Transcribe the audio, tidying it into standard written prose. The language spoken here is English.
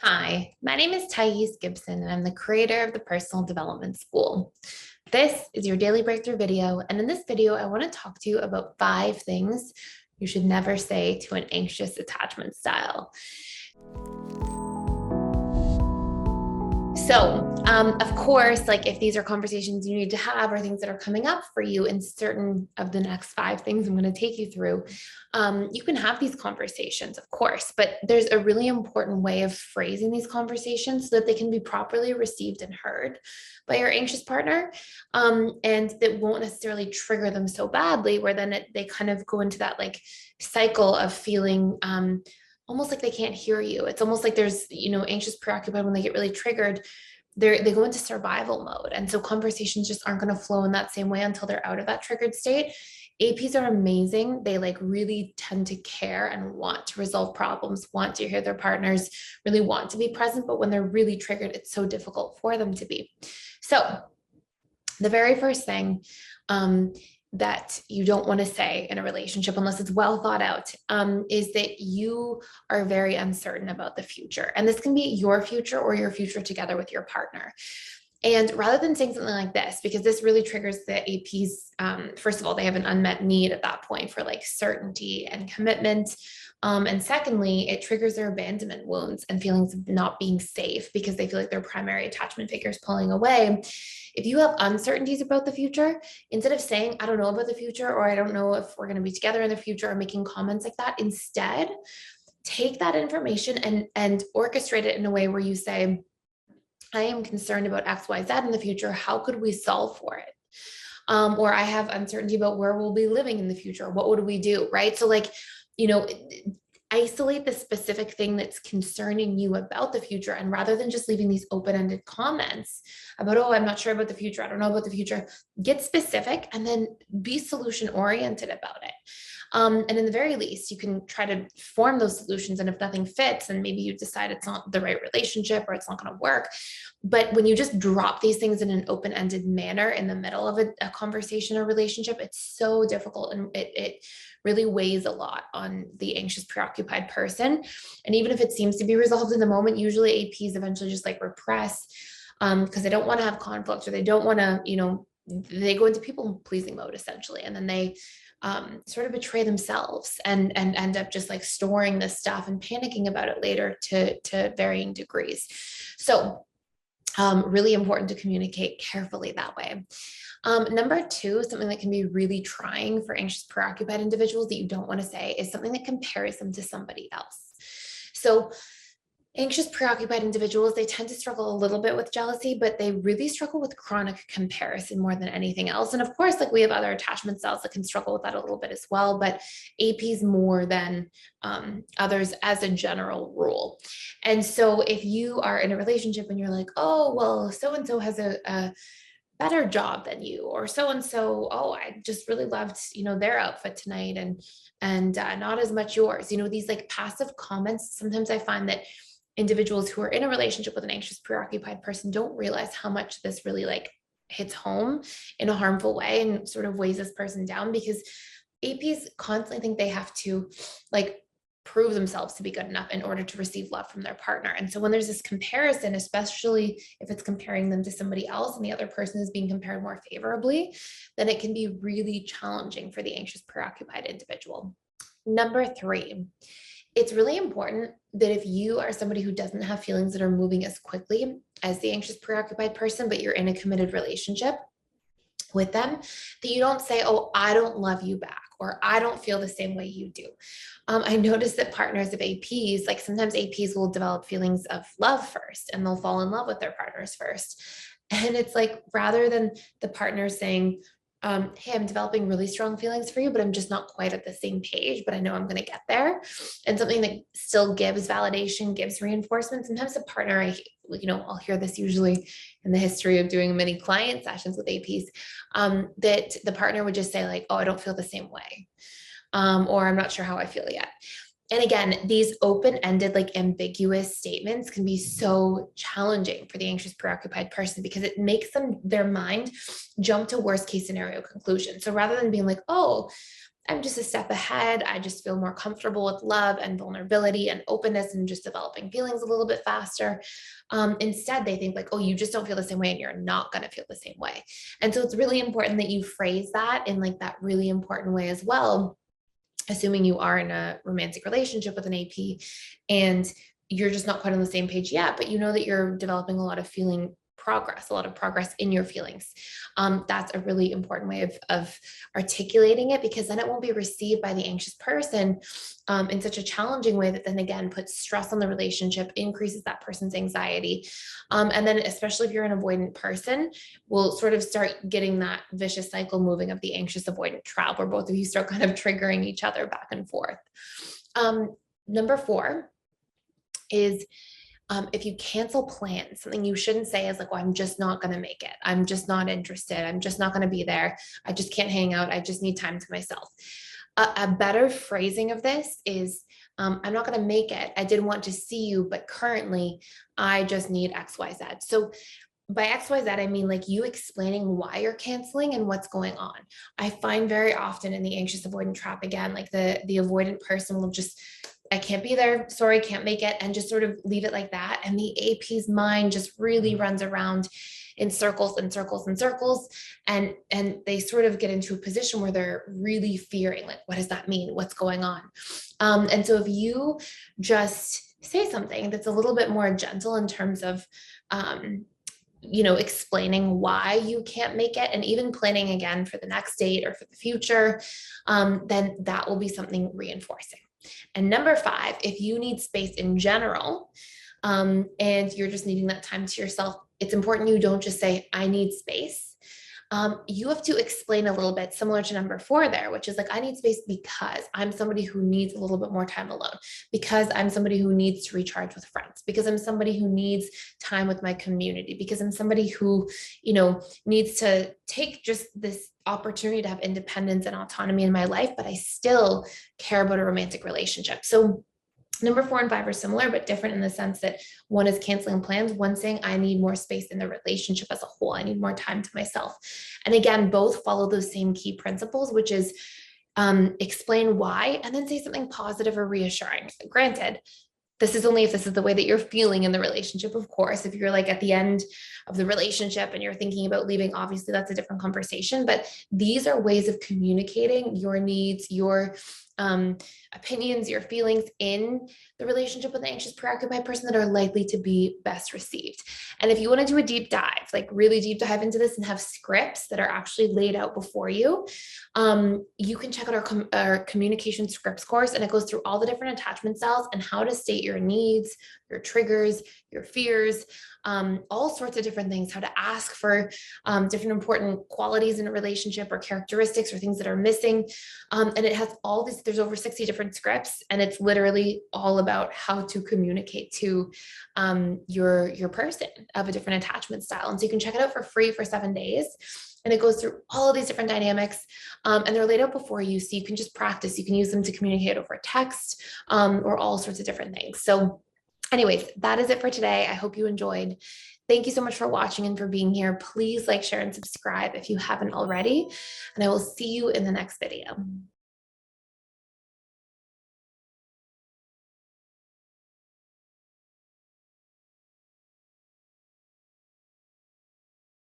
Hi, my name is Thais Gibson, and I'm the creator of the Personal Development School. This is your daily breakthrough video, and in this video, I want to talk to you about 5 things you should never say to an anxious attachment style. Of course, like if these are conversations you need to have or things that are coming up for you in certain of the next 5 things I'm going to take you through, you can have these conversations, of course, but there's a really important way of phrasing these conversations so that they can be properly received and heard by your anxious partner, and that won't necessarily trigger them so badly where then they kind of go into that like cycle of feeling almost like they can't hear you. It's almost like there's, anxious, preoccupied when they get really triggered, they go into survival mode. And so conversations just aren't going to flow in that same way until they're out of that triggered state. APs are amazing. They like really tend to care and want to resolve problems, want to hear their partners, really want to be present. But when they're really triggered, it's so difficult for them to be. So the very first thing that you don't want to say in a relationship unless it's well thought out, is that you are very uncertain about the future. And this can be your future or your future together with your partner. And rather than saying something like this, because this really triggers the APs, first of all, they have an unmet need at that point for like certainty and commitment. And secondly, it triggers their abandonment wounds and feelings of not being safe because they feel like their primary attachment figure is pulling away. If you have uncertainties about the future, instead of saying, I don't know about the future, or I don't know if we're going to be together in the future, or making comments like that, instead, take that information and orchestrate it in a way where you say, I am concerned about X, Y, Z in the future. How could we solve for it? Or I have uncertainty about where we'll be living in the future. What would we do? Right. So like, isolate the specific thing that's concerning you about the future. And rather than just leaving these open-ended comments about, oh, I'm not sure about the future, I don't know about the future, get specific and then be solution-oriented about it. And in the very least, you can try to form those solutions. And if nothing fits, and maybe you decide it's not the right relationship or it's not going to work. But when you just drop these things in an open-ended manner in the middle of a conversation or relationship, it's so difficult, and it really weighs a lot on the anxious, preoccupied person. And even if it seems to be resolved in the moment, usually APs eventually just like repress because they don't want to have conflict, or they don't want to, they go into people pleasing mode essentially. And then they sort of betray themselves and end up just like storing this stuff and panicking about it later to varying degrees. So really important to communicate carefully that way. Number 2, something that can be really trying for anxious, preoccupied individuals that you don't want to say is something that compares them to somebody else. So anxious, preoccupied individuals, they tend to struggle a little bit with jealousy, but they really struggle with chronic comparison more than anything else. And of course, like we have other attachment styles that can struggle with that a little bit as well, but APs more than others as a general rule. And so if you are in a relationship and you're like, oh, well, so-and-so has a better job than you, or so-and-so, oh, I just really loved, their outfit tonight and not as much yours, these like passive comments. Sometimes I find that individuals who are in a relationship with an anxious, preoccupied person don't realize how much this really like hits home in a harmful way and sort of weighs this person down, because APs constantly think they have to like prove themselves to be good enough in order to receive love from their partner. And so when there's this comparison, especially if it's comparing them to somebody else and the other person is being compared more favorably, then it can be really challenging for the anxious, preoccupied individual. Number 3, it's really important that if you are somebody who doesn't have feelings that are moving as quickly as the anxious, preoccupied person, but you're in a committed relationship with them, that you don't say, oh, I don't love you back, or I don't feel the same way you do. I noticed that partners of APs, like sometimes APs will develop feelings of love first and they'll fall in love with their partners first. And it's like, rather than the partner saying, hey, I'm developing really strong feelings for you, but I'm just not quite at the same page, but I know I'm going to get there. And something that still gives validation, gives reinforcement. Sometimes the partner, I'll hear this usually in the history of doing many client sessions with APs, that the partner would just say like, oh, I don't feel the same way. Or I'm not sure how I feel yet. And again, these open-ended, like ambiguous statements can be so challenging for the anxious, preoccupied person because it makes their mind jump to worst case scenario conclusions. So rather than being like, oh, I'm just a step ahead. I just feel more comfortable with love and vulnerability and openness and just developing feelings a little bit faster. Instead, they think like, oh, you just don't feel the same way and you're not going to feel the same way. And so it's really important that you phrase that in like that really important way as well, assuming you are in a romantic relationship with an AP and you're just not quite on the same page yet, but you know that you're developing a lot of a lot of progress in your feelings. That's a really important way of articulating it, because then it won't be received by the anxious person in such a challenging way that then again puts stress on the relationship, increases that person's anxiety. And then especially if you're an avoidant person, will sort of start getting that vicious cycle moving of the anxious avoidant trap where both of you start kind of triggering each other back and forth. Number 4 is if you cancel plans, something you shouldn't say is like, well, I'm just not going to make it. I'm just not interested. I'm just not going to be there. I just can't hang out. I just need time to myself. A better phrasing of this is, I'm not going to make it. I did want to see you, but currently I just need XYZ. So by XYZ, I mean like you explaining why you're canceling and what's going on. I find very often in the anxious avoidant trap, again, like the avoidant person will just, I can't be there, sorry, can't make it, and just sort of leave it like that. And the AP's mind just really runs around in circles and circles and circles. And they sort of get into a position where they're really fearing, like, what does that mean? What's going on? And so if you just say something that's a little bit more gentle in terms of, explaining why you can't make it and even planning again for the next date or for the future, then that will be something reinforcing. And number 5, if you need space in general, and you're just needing that time to yourself, it's important you don't just say, I need space. You have to explain a little bit similar to number 4 there, which is like, I need space because I'm somebody who needs a little bit more time alone, because I'm somebody who needs to recharge with friends, because I'm somebody who needs time with my community, because I'm somebody who, needs to take just this opportunity to have independence and autonomy in my life, but I still care about a romantic relationship. So number 4 and 5 are similar, but different in the sense that one is canceling plans, one saying, I need more space in the relationship as a whole. I need more time to myself. And again, both follow those same key principles, which is explain why, and then say something positive or reassuring. Granted, this is only if this is the way that you're feeling in the relationship, of course. If you're like at the end of the relationship and you're thinking about leaving, obviously that's a different conversation. But these are ways of communicating your needs, your opinions, your feelings in the relationship with an anxious, preoccupied person that are likely to be best received. And if you want to do a deep dive, like really deep dive into this and have scripts that are actually laid out before you, you can check out our communication scripts course, and it goes through all the different attachment styles and how to state your needs, your triggers, your fears, all sorts of different things, how to ask for different important qualities in a relationship or characteristics or things that are missing. And it has all these, there's over 60 different scripts, and it's literally all about how to communicate to your person of a different attachment style. And so you can check it out for free for 7 days. And it goes through all of these different dynamics, and they're laid out before you, so you can just practice. You can use them to communicate over text, or all sorts of different things. So anyways, that is it for today. I hope you enjoyed. Thank you so much for watching and for being here. Please like, share, and subscribe if you haven't already, and I will see you in the next video.